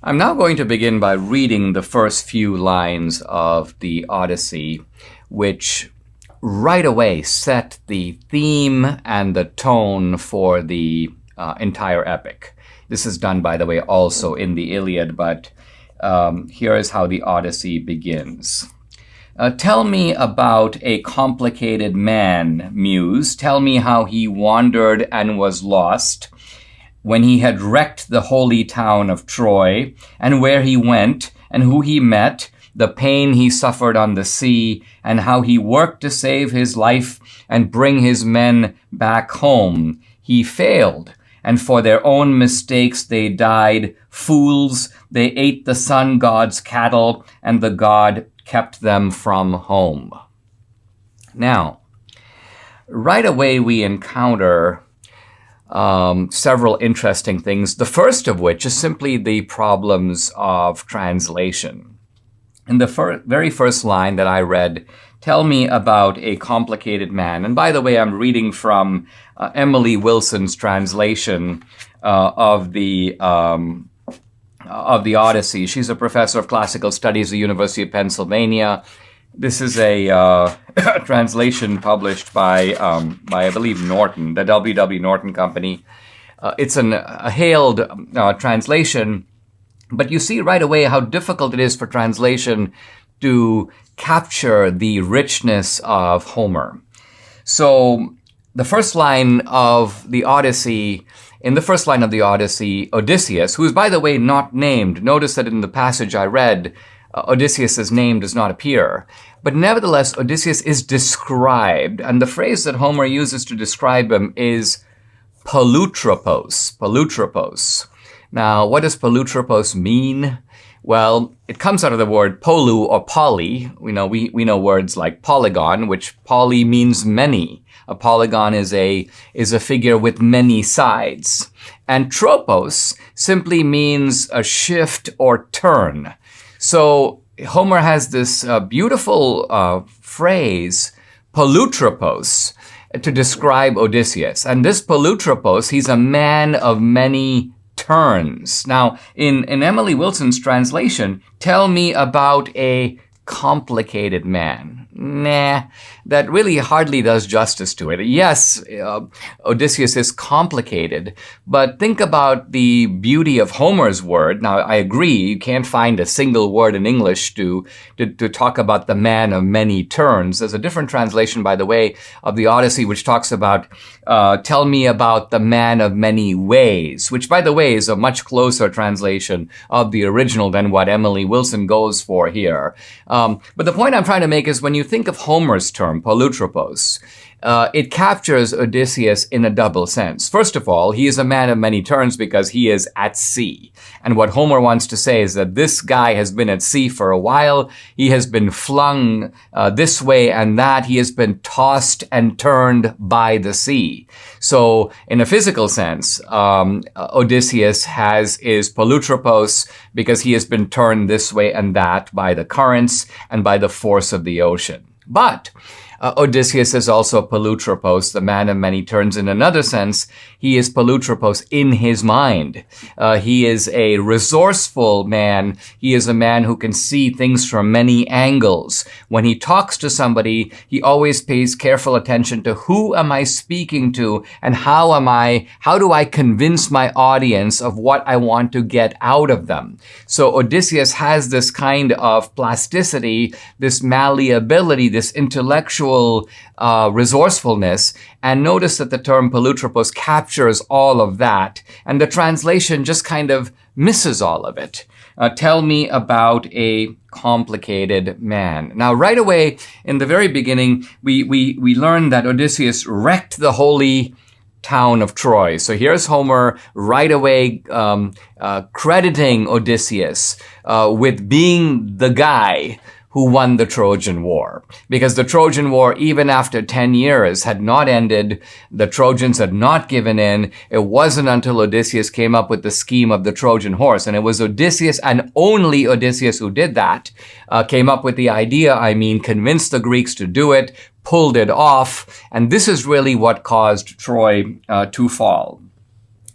I'm now going to begin by reading the first few lines of the Odyssey, which right away set the theme and the tone for the entire epic. This is done, by the way, also in the Iliad, but here is how the Odyssey begins. Tell me about a complicated man, Muse. Tell me how he wandered and was lost when he had wrecked the holy town of Troy, and where he went, and who he met, the pain he suffered on the sea, and how he worked to save his life and bring his men back home. He failed, and for their own mistakes they died. Fools, they ate the sun god's cattle, and the god kept them from home. Now, right away we encounter several interesting things, the first of which is simply the problems of translation. In the very first line that I read, tell me about a complicated man. And by the way, I'm reading from Emily Wilson's translation of the Odyssey. She's a professor of classical studies at the University of Pennsylvania. This is a translation published by I believe, Norton, the W.W. Norton Company. It's a hailed translation, but you see right away how difficult it is for translation to capture the richness of Homer. So the first line of the Odyssey, in the first line of the Odyssey, Odysseus, who is, by the way, not named. Notice that in the passage I read, Odysseus' name does not appear. But nevertheless, Odysseus is described, and the phrase that Homer uses to describe him is polutropos. Polutropos. Now, what does polutropos mean? Well, it comes out of the word polu or poly. We know words like polygon, which poly means many. A polygon is a figure with many sides. And tropos simply means a shift or turn. So Homer has this beautiful phrase, polutropos, to describe Odysseus. And this polutropos, he's a man of many turns. Now, in Emily Wilson's translation, tell me about a complicated man. Nah, that really hardly does justice to it. Yes, Odysseus is complicated, but think about the beauty of Homer's word. Now, I agree, you can't find a single word in English to talk about the man of many turns. There's a different translation, by the way, of the Odyssey, which talks about, tell me about the man of many ways, which, by the way, is a much closer translation of the original than what Emily Wilson goes for here. But the point I'm trying to make is when you think of Homer's term, polutropos, it captures Odysseus in a double sense. First of all, he is a man of many turns because he is at sea. And what Homer wants to say is that this guy has been at sea for a while. He has been flung this way and that. He has been tossed and turned by the sea. So in a physical sense, Odysseus is polutropos because he has been turned this way and that by the currents and by the force of the ocean. But Odysseus is also polutropos, the man of many turns. In another sense, he is polutropos in his mind. He is a resourceful man. He is a man who can see things from many angles. When he talks to somebody, he always pays careful attention to who am I speaking to and how do I convince my audience of what I want to get out of them. So Odysseus has this kind of plasticity, this malleability, this intellectual resourcefulness, and notice that the term polutropos captures all of that, and the translation just kind of misses all of it. Tell me about a complicated man. Now, right away, in the very beginning, we learn that Odysseus wrecked the holy town of Troy. So here's Homer right away crediting Odysseus with being the guy who won the Trojan War. Because the Trojan War, even after 10 years, had not ended. The Trojans had not given in. It wasn't until Odysseus came up with the scheme of the Trojan horse. And it was Odysseus and only Odysseus who did that, came up with the idea, convinced the Greeks to do it, pulled it off. And this is really what caused Troy to fall.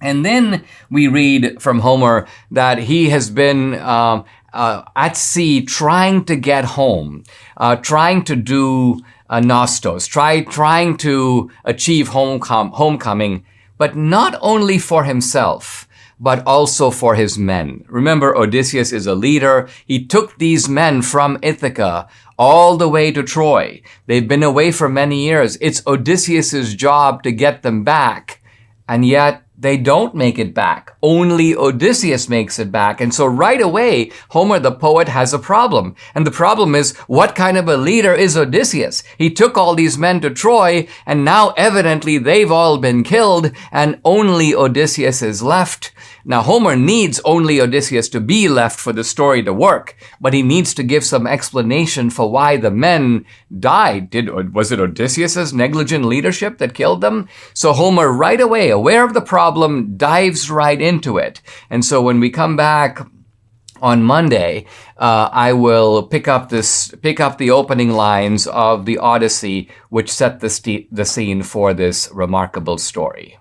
And then we read from Homer that he has been at sea trying to get home, trying to do nostos, trying to achieve homecoming, but not only for himself, but also for his men. Remember, Odysseus is a leader. He took these men from Ithaca all the way to Troy. They've been away for many years. It's Odysseus's job to get them back. And yet, they don't make it back. Only Odysseus makes it back. And so right away, Homer the poet has a problem. And the problem is, what kind of a leader is Odysseus? He took all these men to Troy, and now evidently they've all been killed, and only Odysseus is left. Now, Homer needs only Odysseus to be left for the story to work, but he needs to give some explanation for why the men died. Was it Odysseus's negligent leadership that killed them? So Homer, right away, aware of the problem, dives right into it. And so when we come back on Monday, I will pick up the opening lines of the Odyssey, which set the scene for this remarkable story.